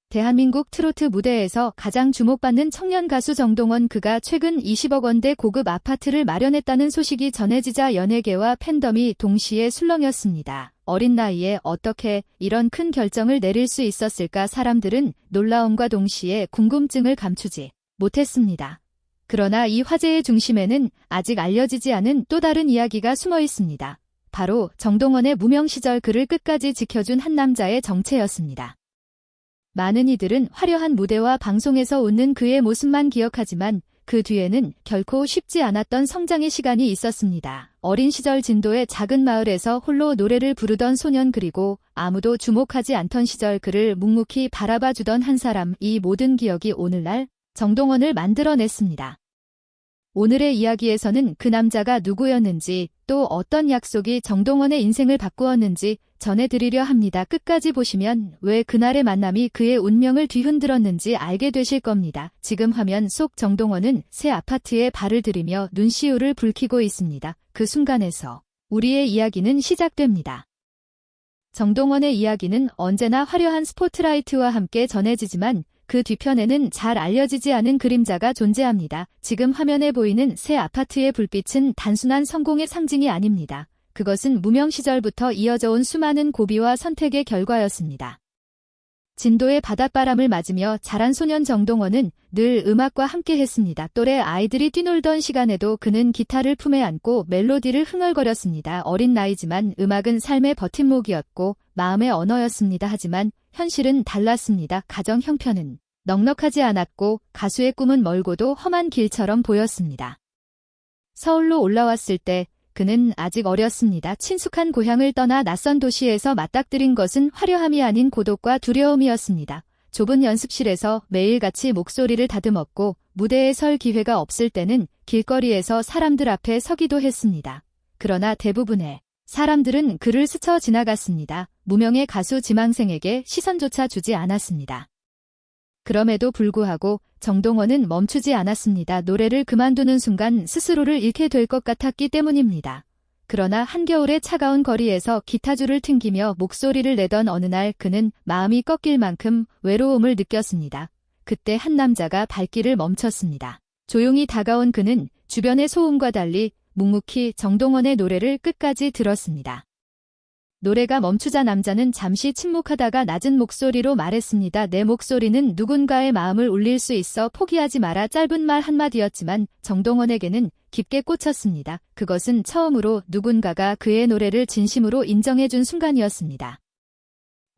대한민국 트로트 무대에서 가장 주목받는 청년 가수 정동원. 그가 최근 20억 원대 고급 아파트를 마련했다는 소식이 전해지자 연예계와 팬덤이 동시에 술렁였습니다. 어린 나이에 어떻게 이런 큰 결정을 내릴 수 있었을까? 사람들은 놀라움과 동시에 궁금증을 감추지 못했습니다. 그러나 이 화제의 중심에는 아직 알려지지 않은 또 다른 이야기가 숨어 있습니다. 바로 정동원의 무명 시절 그를 끝까지 지켜준 한 남자의 정체였습니다. 많은 이들은 화려한 무대와 방송에서 웃는 그의 모습만 기억하지만 그 뒤에는 결코 쉽지 않았던 성장의 시간이 있었습니다. 어린 시절 진도의 작은 마을에서 홀로 노래를 부르던 소년, 그리고 아무도 주목하지 않던 시절 그를 묵묵히 바라봐주던 한 사람, 이 모든 기억이 오늘날 정동원을 만들어냈습니다. 오늘의 이야기에서는 그 남자가 누구였는지, 또 어떤 약속이 정동원의 인생을 바꾸었는지 전해드리려 합니다. 끝까지 보시면 왜 그날의 만남이 그의 운명을 뒤흔들었는지 알게 되실 겁니다. 지금 화면 속 정동원은 새 아파트에 발을 들이며 눈시울을 붉히고 있습니다. 그 순간에서 우리의 이야기는 시작됩니다. 정동원의 이야기는 언제나 화려한 스포트라이트와 함께 전해지지만 그 뒤편에는 잘 알려지지 않은 그림자가 존재합니다. 지금 화면에 보이는 새 아파트의 불빛은 단순한 성공의 상징이 아닙니다. 그것은 무명 시절부터 이어져 온 수많은 고비와 선택의 결과였습니다. 진도의 바닷바람을 맞으며 자란 소년 정동원은 늘 음악과 함께 했습니다. 또래 아이들이 뛰놀던 시간에도 그는 기타를 품에 안고 멜로디를 흥얼거렸습니다. 어린 나이지만 음악은 삶의 버팀목이었고 마음의 언어였습니다. 하지만 현실은 달랐습니다. 가정 형편은 넉넉하지 않았고 가수의 꿈은 멀고도 험한 길처럼 보였습니다. 서울로 올라왔을 때 그는 아직 어렸습니다. 친숙한 고향을 떠나 낯선 도시에서 맞닥뜨린 것은 화려함이 아닌 고독과 두려움이었습니다. 좁은 연습실에서 매일같이 목소리를 다듬었고 무대에 설 기회가 없을 때는 길거리에서 사람들 앞에 서기도 했습니다. 그러나 대부분의 사람들은 그를 스쳐 지나갔습니다. 무명의 가수 지망생에게 시선조차 주지 않았습니다. 그럼에도 불구하고 정동원은 멈추지 않았습니다. 노래를 그만두는 순간 스스로를 잃게 될 것 같았기 때문입니다. 그러나 한겨울의 차가운 거리에서 기타줄을 튕기며 목소리를 내던 어느 날 그는 마음이 꺾일 만큼 외로움을 느꼈습니다. 그때 한 남자가 발길을 멈췄습니다. 조용히 다가온 그는 주변의 소음과 달리 묵묵히 정동원의 노래를 끝까지 들었습니다. 노래가 멈추자 남자는 잠시 침묵하다가 낮은 목소리로 말했습니다. 내 목소리는 누군가의 마음을 울릴 수 있어 포기하지 마라. 짧은 말 한마디였지만 정동원에게는 깊게 꽂혔습니다. 그것은 처음으로 누군가가 그의 노래를 진심으로 인정해준 순간이었습니다.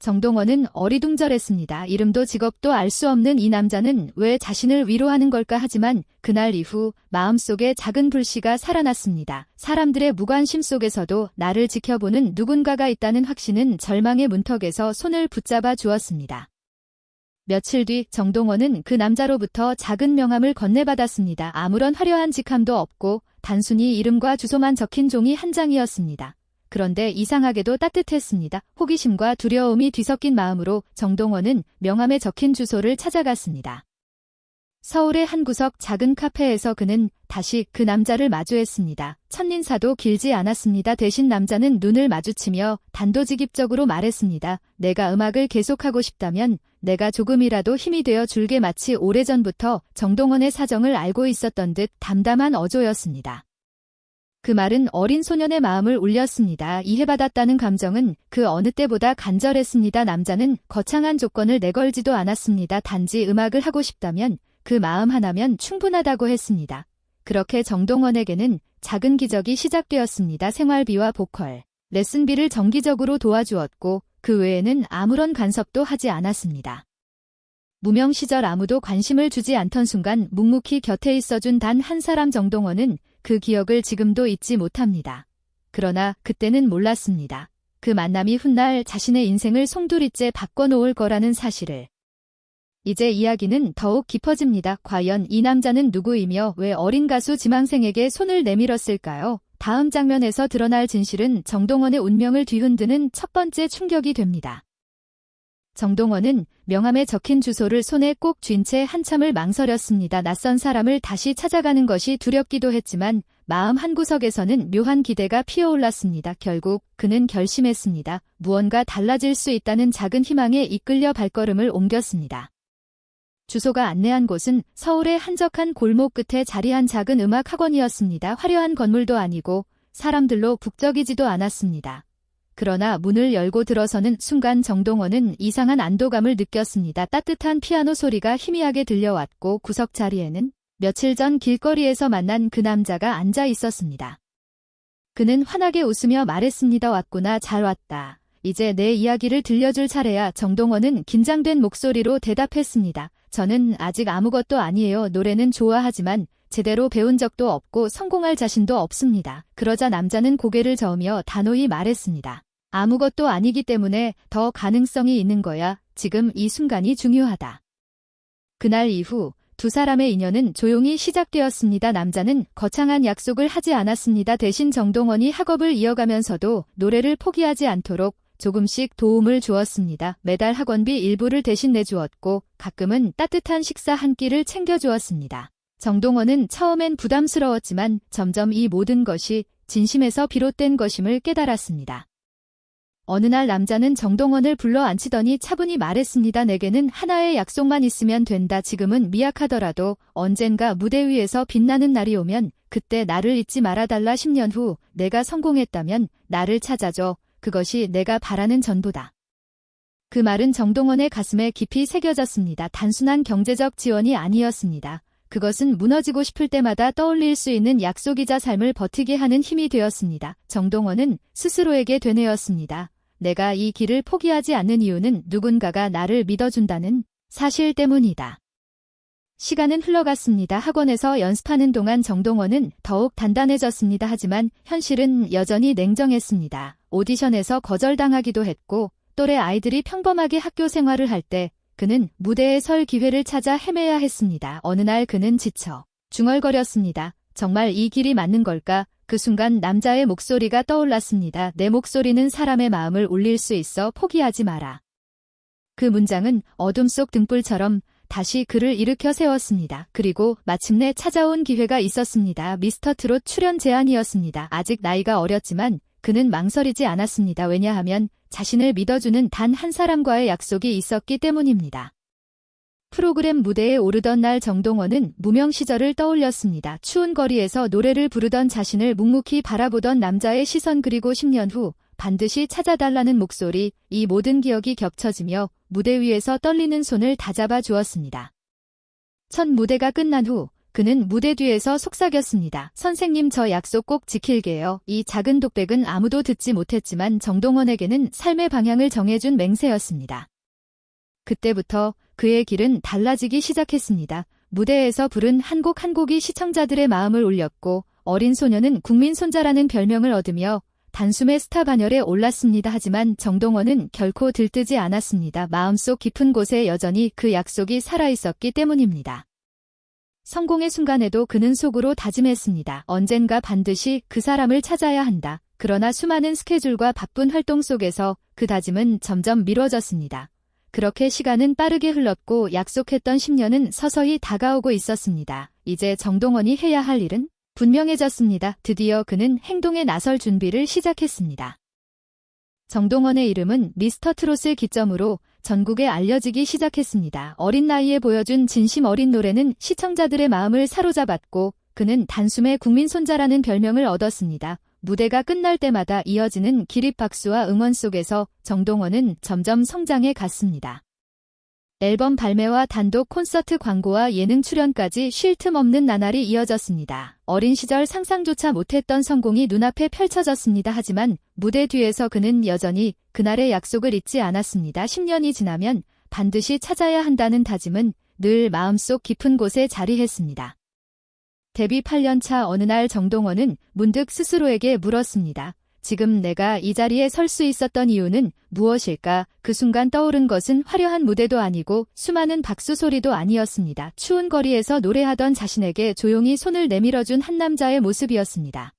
정동원은 어리둥절했습니다. 이름도 직업도 알 수 없는 이 남자는 왜 자신을 위로하는 걸까? 하지만 그날 이후 마음속에 작은 불씨가 살아났습니다. 사람들의 무관심 속에서도 나를 지켜보는 누군가가 있다는 확신은 절망의 문턱에서 손을 붙잡아 주었습니다. 며칠 뒤 정동원은 그 남자로부터 작은 명함을 건네받았습니다. 아무런 화려한 직함도 없고 단순히 이름과 주소만 적힌 종이 한 장이었습니다. 그런데 이상하게도 따뜻했습니다. 호기심과 두려움이 뒤섞인 마음으로 정동원은 명함에 적힌 주소를 찾아갔습니다. 서울의 한 구석 작은 카페에서 그는 다시 그 남자를 마주했습니다. 첫인사도 길지 않았습니다. 대신 남자는 눈을 마주치며 단도직입적으로 말했습니다. 내가 음악을 계속하고 싶다면 내가 조금이라도 힘이 되어 줄게. 마치 오래전부터 정동원의 사정을 알고 있었던 듯 담담한 어조였습니다. 그 말은 어린 소년의 마음을 울렸습니다. 이해받았다는 감정은 그 어느 때보다 간절했습니다. 남자는 거창한 조건을 내걸지도 않았습니다. 단지 음악을 하고 싶다면 그 마음 하나면 충분하다고 했습니다. 그렇게 정동원에게는 작은 기적이 시작되었습니다. 생활비와 보컬, 레슨비를 정기적으로 도와주었고 그 외에는 아무런 간섭도 하지 않았습니다. 무명 시절 아무도 관심을 주지 않던 순간 묵묵히 곁에 있어준 단 한 사람. 정동원은 그 기억을 지금도 잊지 못합니다. 그러나 그때는 몰랐습니다. 그 만남이 훗날 자신의 인생을 송두리째 바꿔놓을 거라는 사실을. 이제 이야기는 더욱 깊어집니다. 과연 이 남자는 누구이며 왜 어린 가수 지망생에게 손을 내밀었을까요? 다음 장면에서 드러날 진실은 정동원의 운명을 뒤흔드는 첫 번째 충격이 됩니다. 정동원은 명함에 적힌 주소를 손에 꼭 쥔 채 한참을 망설였습니다. 낯선 사람을 다시 찾아가는 것이 두렵기도 했지만 마음 한구석에서는 묘한 기대가 피어올랐습니다. 결국 그는 결심했습니다. 무언가 달라질 수 있다는 작은 희망에 이끌려 발걸음을 옮겼습니다. 주소가 안내한 곳은 서울의 한적한 골목 끝에 자리한 작은 음악 학원이었습니다. 화려한 건물도 아니고 사람들로 북적이지도 않았습니다. 그러나 문을 열고 들어서는 순간 정동원은 이상한 안도감을 느꼈습니다. 따뜻한 피아노 소리가 희미하게 들려왔고 구석 자리에는 며칠 전 길거리에서 만난 그 남자가 앉아 있었습니다. 그는 환하게 웃으며 말했습니다. 왔구나. 잘 왔다. 이제 내 이야기를 들려줄 차례야. 정동원은 긴장된 목소리로 대답했습니다. 저는 아직 아무것도 아니에요. 노래는 좋아하지만 제대로 배운 적도 없고 성공할 자신도 없습니다. 그러자 남자는 고개를 저으며 단호히 말했습니다. 아무것도 아니기 때문에 더 가능성이 있는 거야. 지금 이 순간이 중요하다. 그날 이후 두 사람의 인연은 조용히 시작되었습니다. 남자는 거창한 약속을 하지 않았습니다. 대신 정동원이 학업을 이어가면서도 노래를 포기하지 않도록 조금씩 도움을 주었습니다. 매달 학원비 일부를 대신 내주었고 가끔은 따뜻한 식사 한 끼를 챙겨주었습니다. 정동원은 처음엔 부담스러웠지만 점점 이 모든 것이 진심에서 비롯된 것임을 깨달았습니다. 어느 날 남자는 정동원을 불러 앉히더니 차분히 말했습니다. 내게는 하나의 약속만 있으면 된다. 지금은 미약하더라도 언젠가 무대 위에서 빛나는 날이 오면 그때 나를 잊지 말아달라. 10년 후 내가 성공했다면 나를 찾아줘. 그것이 내가 바라는 전부다. 그 말은 정동원의 가슴에 깊이 새겨졌습니다. 단순한 경제적 지원이 아니었습니다. 그것은 무너지고 싶을 때마다 떠올릴 수 있는 약속이자 삶을 버티게 하는 힘이 되었습니다. 정동원은 스스로에게 되뇌었습니다. 내가 이 길을 포기하지 않는 이유는 누군가가 나를 믿어준다는 사실 때문이다. 시간은 흘러갔습니다. 학원에서 연습하는 동안 정동원은 더욱 단단해졌습니다. 하지만 현실은 여전히 냉정했습니다. 오디션에서 거절당하기도 했고 또래 아이들이 평범하게 학교 생활을 할 때 그는 무대에 설 기회를 찾아 헤매야 했습니다. 어느 날 그는 지쳐 중얼거렸습니다. 정말 이 길이 맞는 걸까? 그 순간 남자의 목소리가 떠올랐습니다. 내 목소리는 사람의 마음을 울릴 수 있어. 포기하지 마라. 그 문장은 어둠 속 등불처럼 다시 그를 일으켜 세웠습니다. 그리고 마침내 찾아온 기회가 있었습니다. 미스터 트롯 출연 제안이었습니다. 아직 나이가 어렸지만 그는 망설이지 않았습니다. 왜냐하면 자신을 믿어주는 단 한 사람과의 약속이 있었기 때문입니다. 프로그램 무대에 오르던 날 정동원은 무명 시절을 떠올렸습니다. 추운 거리에서 노래를 부르던 자신을 묵묵히 바라보던 남자의 시선 그리고 10년 후 반드시 찾아달라는 목소리, 이 모든 기억이 겹쳐지며 무대 위에서 떨리는 손을 다잡아 주었습니다. 첫 무대가 끝난 후 그는 무대 뒤에서 속삭였습니다. 선생님, 저 약속 꼭 지킬게요. 이 작은 독백은 아무도 듣지 못했지만 정동원에게는 삶의 방향을 정해준 맹세였습니다. 그때부터 그의 길은 달라지기 시작했습니다. 무대에서 부른 한 곡 한 곡이 시청자들의 마음을 울렸고 어린 소녀는 국민 손자라는 별명을 얻으며 단숨에 스타 반열에 올랐습니다. 하지만 정동원은 결코 들뜨지 않았습니다. 마음속 깊은 곳에 여전히 그 약속이 살아있었기 때문입니다. 성공의 순간에도 그는 속으로 다짐했습니다. 언젠가 반드시 그 사람을 찾아야 한다. 그러나 수많은 스케줄과 바쁜 활동 속에서 그 다짐은 점점 미뤄졌습니다. 그렇게 시간은 빠르게 흘렀고 약속했던 10년은 서서히 다가오고 있었습니다. 이제 정동원이 해야 할 일은 분명해졌습니다. 드디어 그는 행동에 나설 준비를 시작했습니다. 정동원의 이름은 미스터 트롯을 기점으로 전국에 알려지기 시작했습니다. 어린 나이에 보여준 진심 어린 노래는 시청자들의 마음을 사로잡았고 그는 단숨에 국민 손자라는 별명을 얻었습니다. 무대가 끝날 때마다 이어지는 기립박수와 응원 속에서 정동원은 점점 성장해 갔습니다. 앨범 발매와 단독 콘서트 광고와 예능 출연까지 쉴 틈 없는 나날이 이어졌습니다. 어린 시절 상상조차 못했던 성공이 눈앞에 펼쳐졌습니다. 하지만 무대 뒤에서 그는 여전히 그날의 약속을 잊지 않았습니다. 10년이 지나면 반드시 찾아야 한다는 다짐은 늘 마음속 깊은 곳에 자리했습니다. 데뷔 8년 차 어느 날 정동원은 문득 스스로에게 물었습니다. 지금 내가 이 자리에 설 수 있었던 이유는 무엇일까? 그 순간 떠오른 것은 화려한 무대도 아니고 수많은 박수 소리도 아니었습니다. 추운 거리에서 노래하던 자신에게 조용히 손을 내밀어준 한 남자의 모습이었습니다.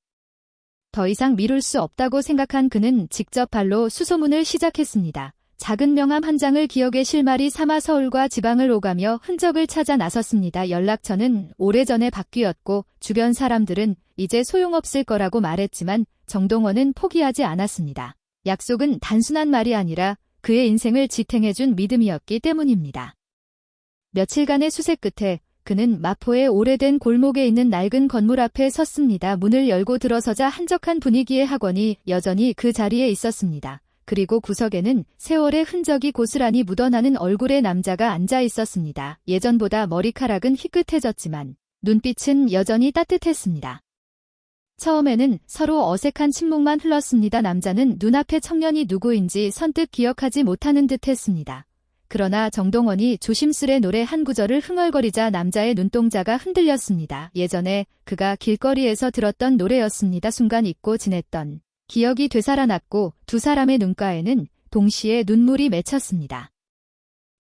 더 이상 미룰 수 없다고 생각한 그는 직접 발로 수소문을 시작했습니다. 작은 명함 한 장을 기억의 실마리 삼아 서울과 지방을 오가며 흔적을 찾아 나섰습니다. 연락처는 오래전에 바뀌었고 주변 사람들은 이제 소용없을 거라고 말했지만 정동원은 포기하지 않았습니다. 약속은 단순한 말이 아니라 그의 인생을 지탱해준 믿음이었기 때문입니다. 며칠간의 수색 끝에 그는 마포의 오래된 골목에 있는 낡은 건물 앞에 섰습니다. 문을 열고 들어서자 한적한 분위기의 학원이 여전히 그 자리에 있었습니다. 그리고 구석에는 세월의 흔적이 고스란히 묻어나는 얼굴의 남자가 앉아 있었습니다. 예전보다 머리카락은 희끗해졌지만 눈빛은 여전히 따뜻했습니다. 처음에는 서로 어색한 침묵만 흘렀습니다. 남자는 눈앞의 청년이 누구인지 선뜻 기억하지 못하는 듯 했습니다. 그러나 정동원이 조심스레 노래 한 구절을 흥얼거리자 남자의 눈동자가 흔들렸습니다. 예전에 그가 길거리에서 들었던 노래였습니다. 순간 잊고 지냈던 기억이 되살아났고 두 사람의 눈가에는 동시에 눈물이 맺혔습니다.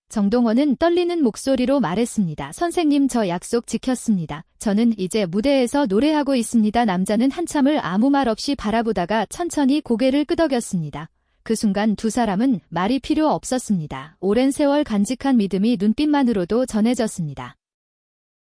정동원은 떨리는 목소리로 말했습니다. 선생님, 저 약속 지켰습니다. 저는 이제 무대에서 노래하고 있습니다. 남자는 한참을 아무 말 없이 바라보다가 천천히 고개를 끄덕였습니다. 그 순간 두 사람은 말이 필요 없었습니다. 오랜 세월 간직한 믿음이 눈빛만으로도 전해졌습니다.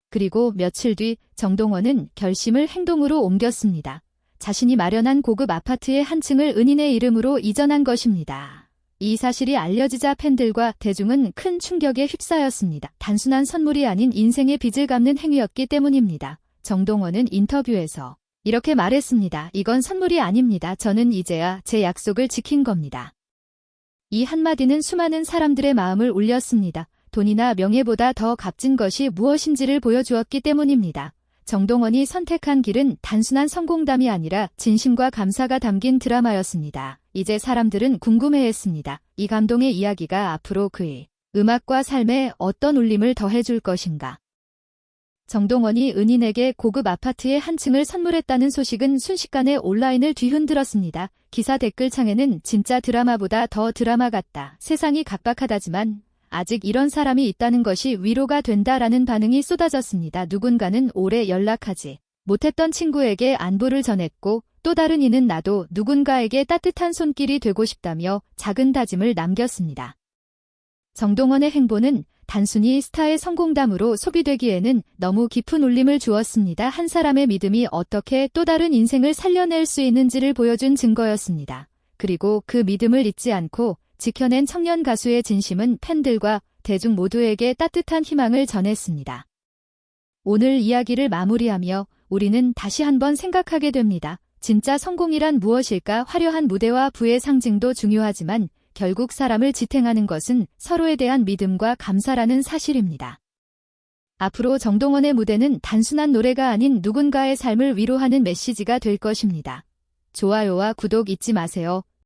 그리고 며칠 뒤 정동원은 결심을 행동으로 옮겼습니다. 자신이 마련한 고급 아파트의 한 층을 은인의 이름으로 이전한 것입니다. 이 사실이 알려지자 팬들과 대중은 큰 충격에 휩싸였습니다. 단순한 선물이 아닌 인생의 빚을 갚는 행위였기 때문입니다. 정동원은 인터뷰에서 이렇게 말했습니다. 이건 선물이 아닙니다. 저는 이제야 제 약속을 지킨 겁니다. 이 한마디는 수많은 사람들의 마음을 울렸습니다. 돈이나 명예보다 더 값진 것이 무엇인지를 보여주었기 때문입니다. 정동원이 선택한 길은 단순한 성공담이 아니라 진심과 감사가 담긴 드라마였습니다. 이제 사람들은 궁금해했습니다. 이 감동의 이야기가 앞으로 그의 음악과 삶에 어떤 울림을 더해줄 것인가. 정동원이 은인에게 고급 아파트의 한 층을 선물했다는 소식은 순식간에 온라인을 뒤흔들었습니다. 기사 댓글창에는 진짜 드라마보다 더 드라마 같다. 세상이 각박하다지만 아직 이런 사람이 있다는 것이 위로가 된다라는 반응이 쏟아졌습니다. 누군가는 오래 연락하지 못했던 친구에게 안부를 전했고 또 다른 이는 나도 누군가에게 따뜻한 손길이 되고 싶다며 작은 다짐을 남겼습니다. 정동원의 행보는 단순히 스타의 성공담으로 소비되기에는 너무 깊은 울림을 주었습니다. 한 사람의 믿음이 어떻게 또 다른 인생을 살려낼 수 있는지를 보여준 증거였습니다. 그리고 그 믿음을 잊지 않고 지켜낸 청년 가수의 진심은 팬들과 대중 모두에게 따뜻한 희망을 전했습니다. 오늘 이야기를 마무리하며 우리는 다시 한번 생각하게 됩니다. 진짜 성공이란 무엇일까? 화려한 무대와 부의 상징도 중요하지만 결국 사람을 지탱하는 것은 서로에 대한 믿음과 감사라는 사실입니다. 앞으로 정동원의 무대는 단순한 노래가 아닌 누군가의 삶을 위로하는 메시지가 될 것입니다. 좋아요와 구독 잊지 마세요.